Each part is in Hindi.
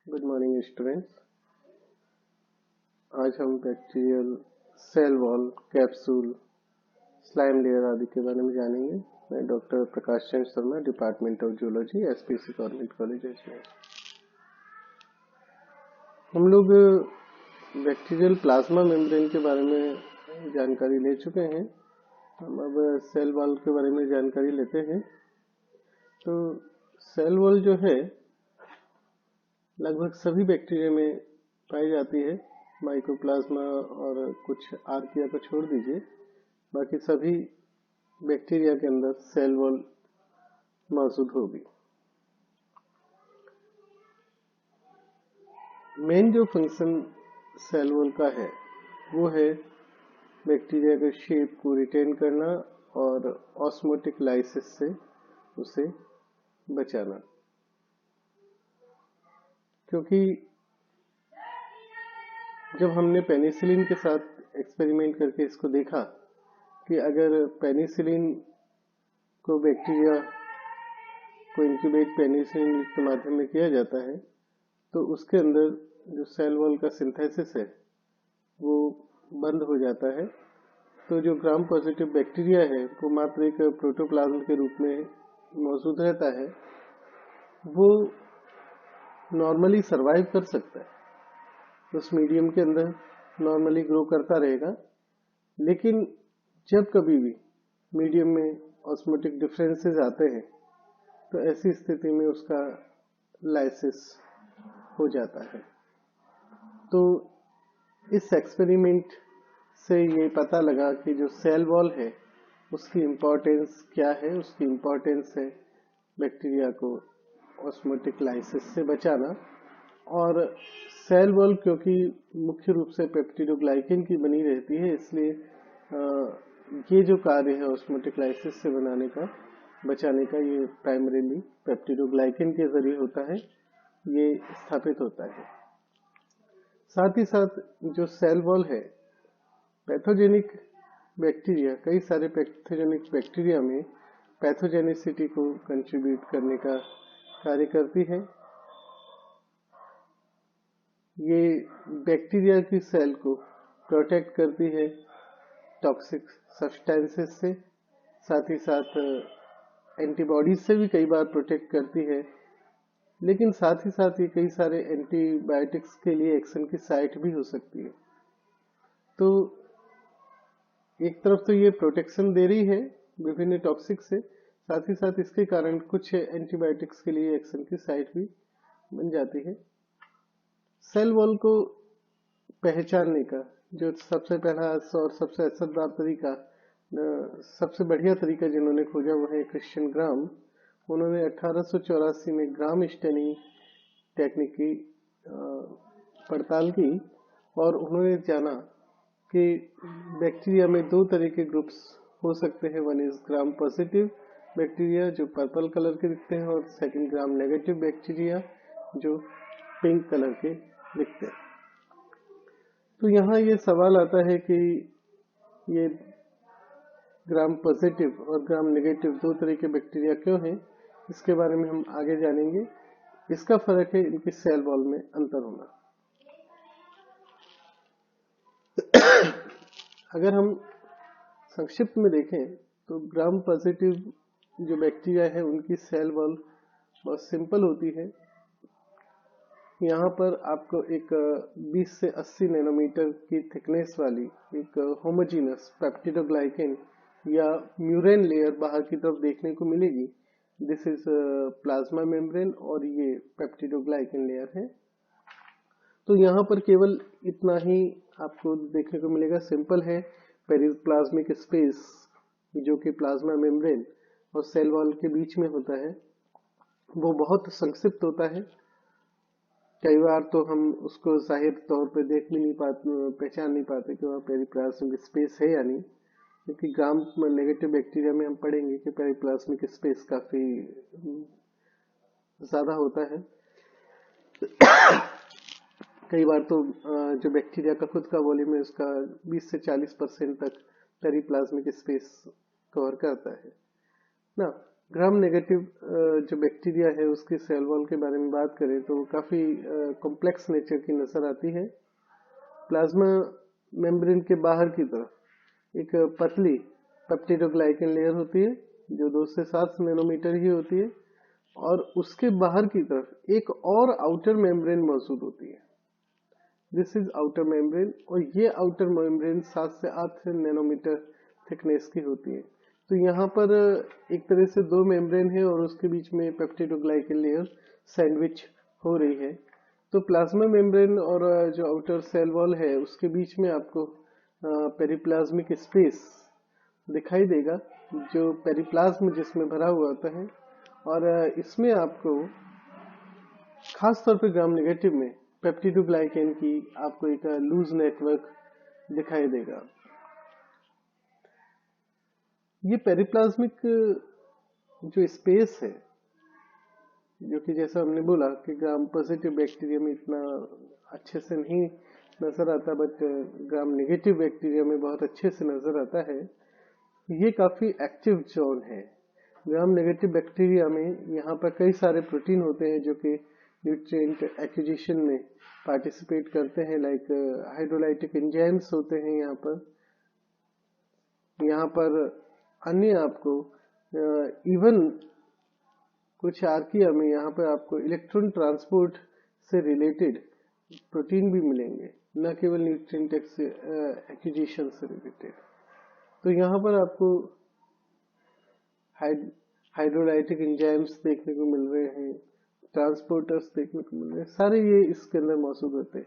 Good morning students. आज हम bacterial cell wall, capsule, slime layer आदि के बारे में जानेंगे। मैं doctor Prakash Chandra Sharma, department of zoology, SPC government college Ajmer. हम लोग बैक्टीरियल प्लाज्मा मेम्ब्रेन के बारे में जानकारी ले चुके हैं। हम अब सेल वॉल के बारे में जानकारी लेते हैं। तो सेल वॉल जो है लगभग सभी बैक्टीरिया में पाई जाती है। माइकोप्लाज्मा और कुछ आर्किया को छोड़ दीजिए, बाकी सभी बैक्टीरिया के अंदर सेल वॉल मौजूद होगी। मेन जो फंक्शन सेल वॉल का है वो है बैक्टीरिया के शेप को रिटेन करना और ऑस्मोटिक लाइसिस से उसे बचाना। क्योंकि जब हमने पेनिसिलिन के साथ एक्सपेरिमेंट करके इसको देखा कि अगर पेनिसिलिन को बैक्टीरिया को इंक्यूबेट पेनिसिलिन के माध्यम में किया जाता है तो उसके अंदर जो सेल वॉल का सिंथेसिस है वो बंद हो जाता है। तो जो ग्राम पॉजिटिव बैक्टीरिया है वो मात्र एक प्रोटोप्लाज्म के रूप में मौजूद रहता है। वो नॉर्मली सरवाइव कर सकता है, उस मीडियम के अंदर नॉर्मली ग्रो करता रहेगा। लेकिन जब कभी भी मीडियम में ऑस्मोटिक डिफरेंसेस आते हैं तो ऐसी स्थिति में उसका लाइसिस हो जाता है। तो इस एक्सपेरिमेंट से ये पता लगा कि जो सेल वॉल है उसकी इम्पोर्टेंस क्या है। उसकी इम्पोर्टेंस है बैक्टीरिया को ऑस्मोटिक लाइसिस से बचाना। और सेल वॉल क्योंकि मुख्य रूप से पेप्टिडोग्लाइकेन की बनी रहती है, इसलिए ये जो कार्य है ऑस्मोटिक लाइसिस से बचाने का ये प्राइमरीली पेप्टिडोग्लाइकेन के जरिए होता है, ये स्थापित होता है। साथ ही साथ जो सेल वॉल है पैथोजेनिक बैक्टीरिया, कई सारे पैथोजेनिक बैक्टीरिया में पैथोजेनिसिटी को कंट्रीब्यूट करने का कार्य करती है। ये बैक्टीरिया की सेल को प्रोटेक्ट करती है टॉक्सिक सब्सटेंसेस से, साथ ही साथ एंटीबॉडीज से भी कई बार प्रोटेक्ट करती है। लेकिन साथ ही साथ ये कई सारे एंटीबायोटिक्स के लिए एक्शन की साइट भी हो सकती है। तो एक तरफ तो ये प्रोटेक्शन दे रही है विभिन्न टॉक्सिक से, साथ ही साथ इसके कारण कुछ एंटीबायोटिक्स के लिए एक्शन की साइट भी बन जाती है। सेल वॉल को पहचानने का जो सबसे पहला और सबसे असरदार तरीका, सबसे बढ़िया तरीका जिन्होंने खोजा वो है क्रिश्चियन ग्राम। उन्होंने 1884 में ग्राम स्टेनिंग टेक्निक की पड़ताल की और उन्होंने जाना कि बैक्टीरिया में दो तरह के ग्रुप्स हो सकते हैं। One is gram positive bacteria जो पर्पल कलर के दिखते हैं, और सेकंड ग्राम नेगेटिव बैक्टीरिया जो पिंक कलर के दिखते हैं। तो यहाँ ये सवाल आता है कि ये ग्राम पॉजिटिव और ग्राम नेगेटिव दो तरह के बैक्टीरिया क्यों हैं, इसके बारे में हम आगे जानेंगे। इसका फर्क है इनकी सेल वॉल में अंतर होना। अगर हम संक्षिप्त में देखें तो ग्राम पॉजिटिव जो बैक्टीरिया है उनकी सेल वॉल बहुत सिंपल होती है। यहाँ पर आपको एक 20 से 80 नैनोमीटर की थिकनेस वाली एक होमोजीनस पेप्टिडोग्लाइकेन या म्यूरेन लेयर बाहर की तरफ देखने को मिलेगी। दिस इज प्लाज्मा मेम्ब्रेन और ये पेप्टिडोग्लाइकेन लेयर है। तो यहाँ पर केवल इतना ही आपको देखने को मिलेगा, सिंपल है। पेरिप्लाज्मिक स्पेस जो कि प्लाज्मा मेम्ब्रेन और सेल वॉल के बीच में होता है वो बहुत संक्षिप्त होता है। कई बार तो हम उसको जाहिर तौर पे देख भी नहीं पाते, पहचान नहीं पाते कि वहाँ पेरिप्लाज्मिक स्पेस है या नहीं, क्योंकि ग्राम नेगेटिव बैक्टीरिया में हम पढ़ेंगे कि पेरिप्लाज्मिक स्पेस काफी ज्यादा होता है। कई बार तो जो बैक्टीरिया का खुद का वॉल्यूम है उसका 20 से 40% तक पेरिप्लाज्मिक स्पेस कवर करता है ना। ग्राम नेगेटिव जो बैक्टीरिया है उसकी सेल वॉल के बारे में बात करें तो वो काफ़ी कॉम्प्लेक्स नेचर की नज़र आती है। प्लाज्मा मेम्ब्रेन के बाहर की तरफ एक पतली पेप्टिडोग्लाइकन लेयर होती है जो 2 से 7 नैनोमीटर ही होती है, और उसके बाहर की तरफ एक और आउटर मेम्ब्रेन मौजूद होती है। दिस इज आउटर मेम्ब्रेन, और ये आउटर मेम्ब्रेन 7 से 8 नैनोमीटर थिकनेस की होती है। तो यहाँ पर एक तरह से 2 मेम्ब्रेन है और उसके बीच में पेप्टिडोग्लाइकन लेयर सैंडविच हो रही है। तो प्लाज्मा मेम्ब्रेन और जो आउटर सेल वॉल है उसके बीच में आपको पेरिप्लाज्मिक स्पेस दिखाई देगा, जो पेरिप्लाज्म जिसमें भरा हुआ होता है। और इसमें आपको खास तौर पे ग्राम नेगेटिव में पेप्टिडोग्लाइकन की आपको एक लूज नेटवर्क दिखाई देगा। ये पेरिप्लाज्मिक जो स्पेस है, जो कि जैसा हमने बोला कि ग्राम पॉजिटिव बैक्टीरिया में इतना अच्छे से नहीं नजर आता, बट ग्राम नेगेटिव बैक्टीरिया में बहुत अच्छे से नजर आता है। ये काफी एक्टिव जोन है। ग्राम नेगेटिव बैक्टीरिया में यहाँ पर कई सारे प्रोटीन होते हैं जो कि न्यूट्रिएंट एक्विजिशन में पार्टिसिपेट करते हैं, लाइक हाइड्रोलाइटिक एंजाइम्स होते हैं यहाँ पर अन्य आपको इवन कुछ आर्किया में यहाँ पर आपको इलेक्ट्रॉन ट्रांसपोर्ट से रिलेटेड प्रोटीन भी मिलेंगे, न केवल न्यूट्रिएंट एक्विजिशन से रिलेटेड। तो यहाँ पर आपको हाइड्रोलाइटिक एंजाइम्स देखने को मिल रहे हैं, ट्रांसपोर्टर्स देखने को मिल रहे हैं, सारे ये इसके अंदर मौजूद होते हैं।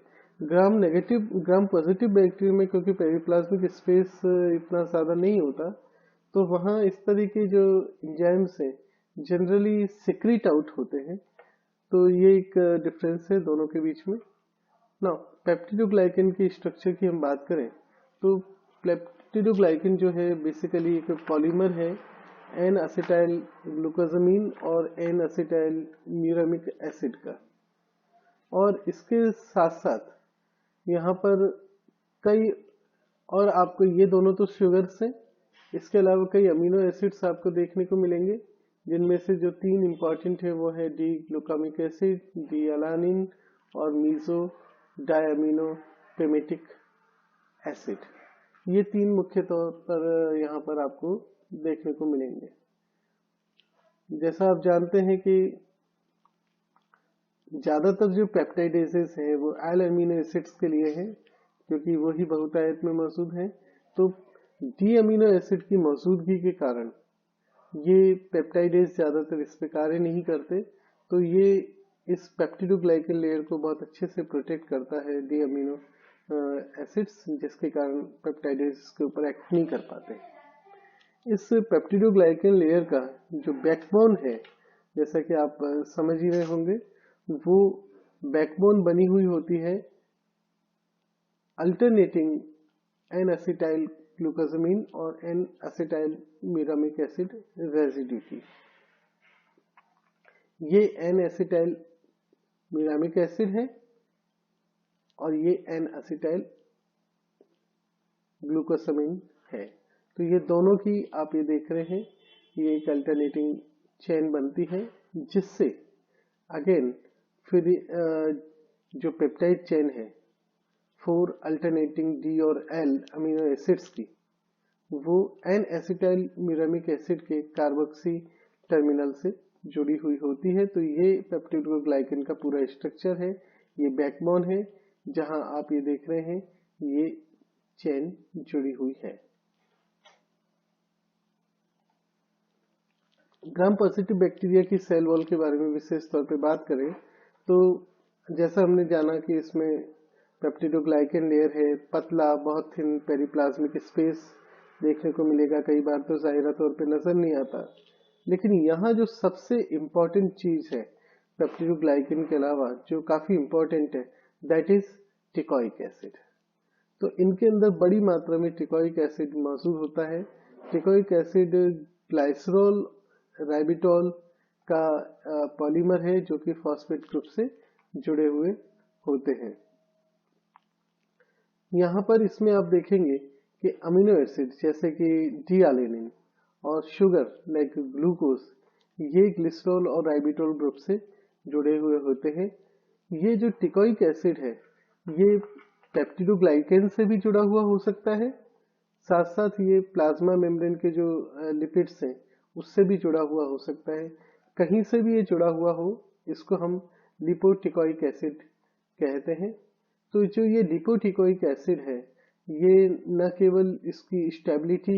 ग्राम पॉजिटिव बैक्टीरिया में क्योंकि पेरिप्लाज्मिक स्पेस इतना ज्यादा नहीं होता, तो वहाँ इस तरह के जो एंजाइम्स हैं जनरली सिक्रीट आउट होते हैं। तो ये एक डिफरेंस है दोनों के बीच में। नाउ पेप्टिडोग्लाइकन की स्ट्रक्चर की हम बात करें तो पेप्टिडोग्लाइकन जो है बेसिकली एक पॉलीमर है एन असेटाइल ग्लूकोजामीन और एन असेटाइल म्यूरामिक एसिड का, और इसके साथ साथ यहाँ पर कई और आपको ये दोनों तो शुगर्स हैं, इसके अलावा कई अमीनो एसिड्स आपको देखने को मिलेंगे, जिनमें से जो 3 इंपॉर्टेंट है वो है डी ग्लूकामिक एसिड, डी अलानिन और मीजो डायमिनो पेमेटिक एसिड। ये 3 मुख्य तौर पर यहाँ पर आपको देखने को मिलेंगे। जैसा आप जानते हैं कि ज्यादातर जो पेप्टाइडेजेस है वो एल अमीनो एसिड्स के लिए है, क्योंकि वो ही बहुतायत में मौजूद है। तो डी अमीनो एसिड की मौजूदगी के कारण ये पेप्टाइडेज ज्यादातर इस पे कार्य नहीं करते, तो ये इस पेप्टिडोग्लाइकन लेयर को बहुत अच्छे से प्रोटेक्ट करता है डी अमीनो एसिड्स, जिसके कारण पेप्टाइडेज के ऊपर एक्ट नहीं कर पाते। इस पेप्टिडोग्लाइकन लेयर का जो बैकबोन है, जैसा कि आप समझ ही रहे होंगे, वो बैकबोन बनी हुई होती है अल्टरनेटिंग एन एसिटाइल ग्लूकोजामीन और N acetyl muramic acid residue की। ये एन एसिटाइल म्यूरामिक एसिड है और ये एन एसिटाइल ग्लूकोसामीन है। तो ये दोनों की आप ये देख रहे हैं, ये एक अल्टरनेटिंग चेन बनती है, जिससे अगेन फिर जो पेप्टाइड चेन है 4 अल्टरनेटिंग डी और एल अमीनो एसिड्स की, वो एन एसिटाइल म्यूरामिक एसिड के कार्बोक्सी टर्मिनल से जुड़ी हुई होती है। तो ये पेप्टिडोग्लाइकन का पूरा स्ट्रक्चर है, ये बैकबोन है जहां आप ये देख रहे हैं ये चेन जुड़ी हुई है। ग्राम पॉजिटिव बैक्टीरिया की सेल वॉल के बारे में विशेष तौर पे बात करें तो जैसा हमने जाना कि इसमें पेप्टिडोग्लाइकन लेयर है, पतला बहुत थिन पेरिप्लाज्मिक स्पेस देखने को मिलेगा, कई बार तो जाहिरा तौर पे नजर नहीं आता। लेकिन यहाँ जो सबसे इम्पोर्टेंट चीज है पेप्टिडोग्लाइकन के अलावा जो काफी इम्पोर्टेंट है, दैट इज टिकोइक एसिड। तो इनके अंदर बड़ी मात्रा में टिकोइक एसिड मौजूद होता है। टिकोइक एसिड ग्लाइसरॉल राइबिटॉल का पॉलीमर है जो कि फॉस्फेट ग्रुप से जुड़े हुए होते हैं। यहाँ पर इसमें आप देखेंगे कि अमीनो एसिड जैसे कि डी एलेनिन और शुगर लाइक ग्लूकोज, ये ग्लिसरॉल और राइबिटोल ग्रुप से जुड़े हुए होते हैं। ये जो टिकोइक एसिड है ये पेप्टिडोग्लाइकेन से भी जुड़ा हुआ हो सकता है, साथ साथ ये प्लाज्मा मेम्ब्रेन के जो लिपिड्स हैं उससे भी जुड़ा हुआ हो सकता है। कहीं से भी ये जुड़ा हुआ हो इसको हम लिपोटिकोइक एसिड कहते हैं। तो जो ये लिपोटिकोइक एसिड है ये न केवल इसकी स्टेबिलिटी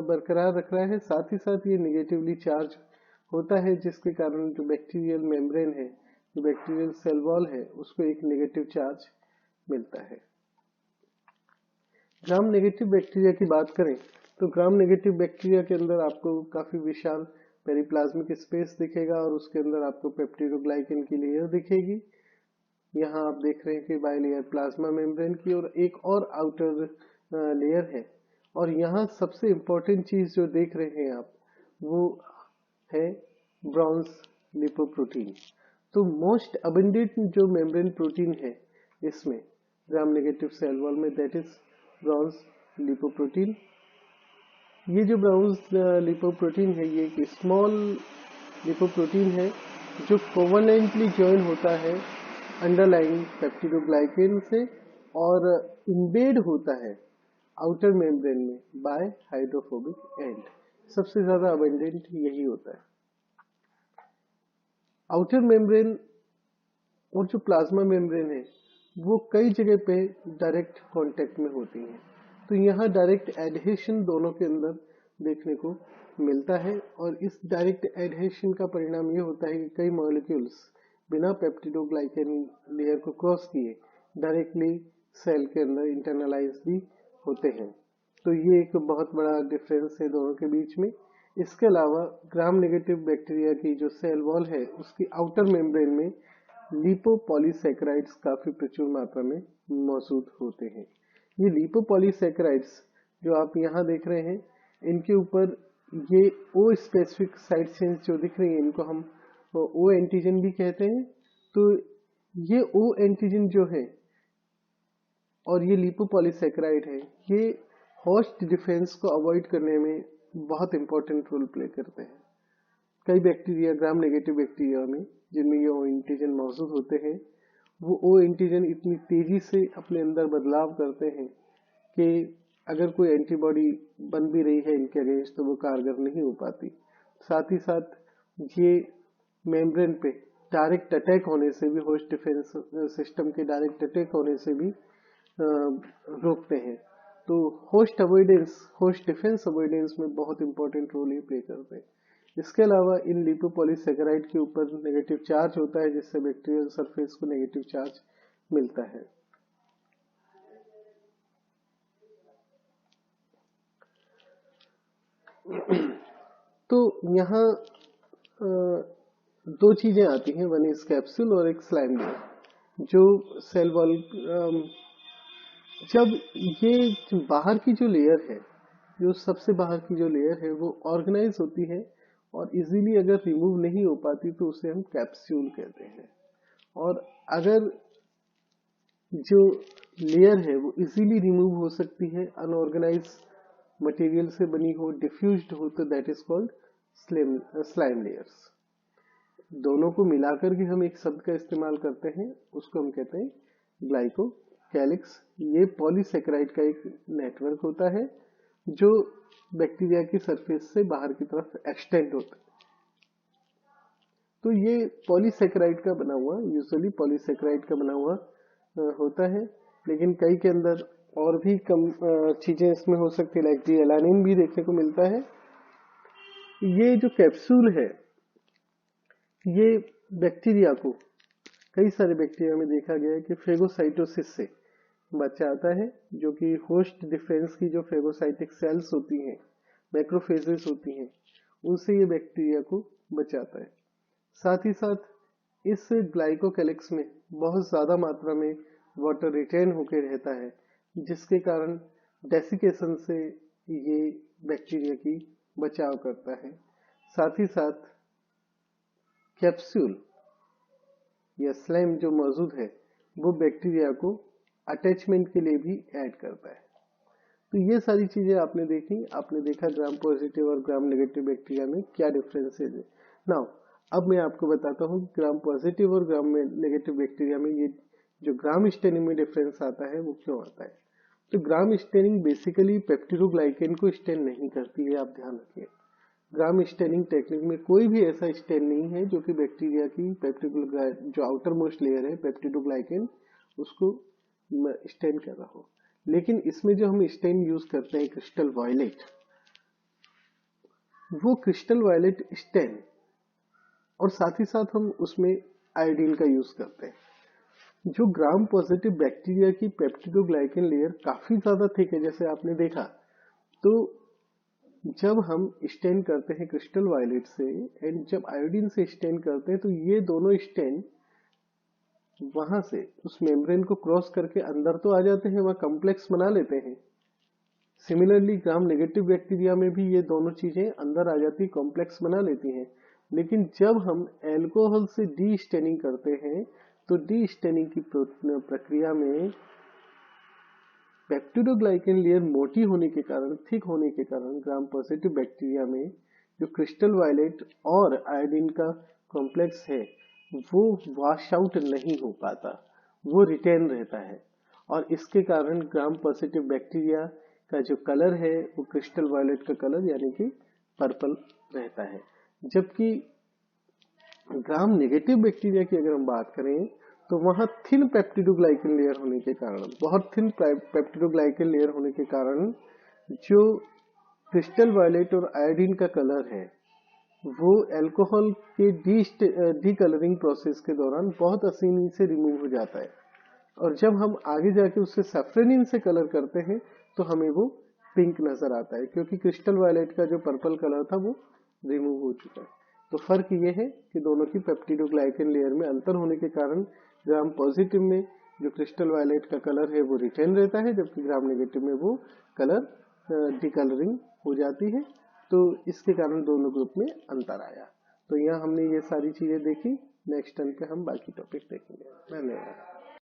बरकरार रख रहा है, साथ ही साथ ये निगेटिवली चार्ज होता है, जिसके कारण जो बैक्टीरियल मेम्ब्रेन है, जो बैक्टीरियल सेल वॉल है, उसको एक नेगेटिव चार्ज मिलता है। ग्राम नेगेटिव बैक्टीरिया की बात करें तो ग्राम नेगेटिव बैक्टीरिया के अंदर आपको काफी विशाल पेरिप्लाज्मिक स्पेस दिखेगा और उसके अंदर आपको पेप्टिडोग्लाइकेन की लेयर दिखेगी। यहाँ आप देख रहे हैं कि बाइलेयर प्लाज्मा मेम्ब्रेन की और एक और आउटर लेयर है। और यहाँ सबसे इम्पोर्टेंट चीज जो देख रहे हैं आप वो है ब्रॉन्ज लिपोप्रोटीन। तो मोस्ट अबंडेंट जो मेम्ब्रेन प्रोटीन है इसमें ग्राम नेगेटिव सेल वॉल में, दैट इज ब्रॉन्ज लिपोप्रोटीन। ये जो ब्रॉन्ज लिपोप्रोटीन है ये एक स्मॉल लिपोप्रोटीन है जो कोवलेंटली ज्वाइन होता है अंडरलाइंग पेप्टिडोग्लाइकेन से और इम्बेड होता है आउटर मेम्ब्रेन में बाय हाइड्रोफोबिक एंड। सबसे ज्यादा अबंडेंट यही होता है। आउटर मेम्ब्रेन और जो प्लाज्मा मेम्ब्रेन है वो कई जगह पे डायरेक्ट कांटेक्ट में होती हैं, तो यहाँ डायरेक्ट एडहेशन दोनों के अंदर देखने को मिलता है। और इस डायरेक्ट एडहेशन का परिणाम ये होता है कि कई मॉलिक्यूल्स बिना पेप्टिडोग्लाइकेन लेयर को क्रॉस किए डायरेक्टली सेल के अंदर इंटरनलाइज भी होते हैं। तो ये एक बहुत बड़ा डिफरेंस है दोनों के बीच में। इसके अलावा ग्राम नेगेटिव बैक्टीरिया की जो सेल वॉल है उसकी आउटर मेम्ब्रेन में लिपोपॉलीसैकेराइड्स काफी प्रचुर मात्रा में मौजूद होते हैं। ये लिपोपॉलीसैकेराइड्स जो आप यहाँ देख रहे हैं इनके ऊपर ये ओ स्पेसिफिक साइड चेन्स जो दिख रही है इनको हम ओ एंटीजन भी कहते हैं। तो ये ओ एंटीजन जो है और ये लिपोपॉलीसैकेराइड है ये होस्ट डिफेंस को अवॉइड करने में बहुत इंपॉर्टेंट रोल प्ले करते हैं। कई बैक्टीरिया ग्राम नेगेटिव बैक्टीरिया में जिनमें ये ओ एंटीजन मौजूद होते हैं वो ओ एंटीजन इतनी तेजी से अपने अंदर बदलाव करते हैं कि अगर कोई एंटीबॉडी बन भी रही है इनके अगेंस्ट तो वो कारगर नहीं हो पाती। साथ ही साथ ये मेम्ब्रेन पे डायरेक्ट अटैक होने से भी, होस्ट डिफेंस सिस्टम के डायरेक्ट अटैक होने से भी रोकते हैं। तो host avoidance, host defence avoidance में बहुत इंपॉर्टेंट रोल ये प्ले करते हैं। इसके अलावा इन लिपोपॉलीसैकेराइड के ऊपर नेगेटिव चार्ज होता है जिससे बैक्टीरियल सरफेस को नेगेटिव चार्ज मिलता है। तो यहाँ दो चीजें आती हैं, वन इज कैप्सूल और एक स्लाइम लेयर। जो सेल वॉल जब ये बाहर की जो लेयर है, जो सबसे बाहर की जो लेयर है वो ऑर्गेनाइज होती है और इजीली अगर रिमूव नहीं हो पाती तो उसे हम कैप्सूल कहते हैं। और अगर जो लेयर है वो इजीली रिमूव हो सकती है, अनऑर्गेनाइज मटेरियल से बनी हो, डिफ्यूज्ड हो, तो that is called slime layers. दोनों को मिलाकर के हम एक शब्द का इस्तेमाल करते हैं, उसको हम कहते हैं ग्लाइकोकैलिक्स। ये पॉलीसैकेराइड का एक नेटवर्क होता है जो बैक्टीरिया की सरफेस से बाहर की तरफ एक्सटेंड होता है। तो ये पॉलीसैकेराइड का बना हुआ, यूजुअली पॉलीसैकेराइड का बना हुआ होता है, लेकिन कई के अंदर और भी कम चीजें इसमें हो सकती है, लाइक डी एलानिन भी देखने को मिलता है। ये जो कैप्सूल है ये बैक्टीरिया को, कई सारे बैक्टीरिया में देखा गया है कि फेगोसाइटोसिस से बचाता है, जो कि होस्ट डिफेंस की जो फेगोसाइटिक सेल्स होती हैं, मैक्रोफेजेस होती हैं, उनसे ये बैक्टीरिया को बचाता है। साथ ही साथ इस ग्लाइकोकैलिक्स में बहुत ज्यादा मात्रा में वाटर रिटेन होकर रहता है, जिसके कारण डेसिकेशन से ये बैक्टीरिया की बचाव करता है। साथ ही साथ कैप्सूल या स्लाइम जो मौजूद है वो बैक्टीरिया को अटैचमेंट के लिए भी ऐड करता है। तो ये सारी चीजें आपने देखी, आपने देखा ग्राम पॉजिटिव और ग्राम नेगेटिव बैक्टीरिया में क्या डिफरेंसेस है। नाउ अब मैं आपको बताता हूँ ग्राम पॉजिटिव और ग्राम में नेगेटिव बैक्टीरिया में ये जो ग्राम स्टेनिंग में डिफरेंस आता है वो क्यों आता है। तो ग्राम स्टेनिंग बेसिकली पेप्टिडोग्लाइकेन को स्टेन नहीं करती है, आप ध्यान रखिए। ग्राम स्टेनिंग टेक्निक में कोई भी ऐसा स्टेन नहीं है जो कि बैक्टीरिया की जो आउटर मोस्ट लेयर है पेप्टिडोग्लाइकेन उसको स्टेन कर रहा हो। लेकिन इसमें जो हम स्टेन यूज करते हैं क्रिस्टल वायलेट, वो क्रिस्टल वायलेट स्टेन और साथ ही साथ हम उसमें आयोडीन का यूज करते हैं। जो ग्राम पॉजिटिव बैक्टीरिया की पेप्टिडोग्लाइकेन लेयर काफी ज्यादा थिक है जैसे आपने देखा, तो जब हम स्टेन करते हैं क्रिस्टल वायलेट से एंड जब आयोडीन से स्टेन करते हैं तो ये दोनों स्टेन वहां से उस मेम्ब्रेन को क्रॉस करके अंदर तो आ जाते हैं, वहां कॉम्प्लेक्स बना लेते हैं। सिमिलरली ग्राम नेगेटिव बैक्टीरिया में भी ये दोनों चीजें अंदर आ जाती, कॉम्प्लेक्स बना लेती हैं। लेकिन जब हम अल्कोहल से डी स्टेनिंग करते हैं तो डी स्टेनिंग की प्रक्रिया में पेप्टिडोग्लाइकेन लेयर मोटी होने के कारण, थिक होने के कारण ग्राम पॉजिटिव बैक्टीरिया में जो क्रिस्टल वायलेट और आयोडीन का कॉम्प्लेक्स है वो वॉश आउट नहीं हो पाता, वो रिटेन रहता है। और इसके कारण ग्राम पॉजिटिव बैक्टीरिया का जो कलर है वो क्रिस्टल वायलेट का कलर यानी कि पर्पल रहता है। जबकि ग्राम नेगेटिव बैक्टीरिया की अगर हम बात करें तो वहां थिन पेप्टिडोग्लाइकेन लेयर होने के कारण, बहुत थिन पेप्टिडोग्लाइकेन लेयर होने के कारण जो क्रिस्टल वायलेट और आयोडीन का कलर है वो अल्कोहल के डी कलरिंग प्रोसेस के दौरान बहुत आसानी से रिमूव हो जाता है। और जब हम आगे जाके उससे सैफ्रेनिन से कलर करते हैं तो हमें वो पिंक नजर आता है, क्योंकि क्रिस्टल वायलेट का जो पर्पल कलर था वो रिमूव हो चुका है। तो फर्क ये है कि दोनों की पेप्टिडोग्लाइकेन लेयर में अंतर होने के कारण ग्राम पॉजिटिव में जो क्रिस्टल वायलेट का कलर है वो रिटेन रहता है, जबकि ग्राम नेगेटिव में वो कलर डिकलरिंग हो जाती है। तो इसके कारण दोनों ग्रुप में अंतर आया। तो यहाँ हमने ये सारी चीजें देखी। नेक्स्ट टाइम पे हम बाकी टॉपिक देखेंगे। धन्यवाद।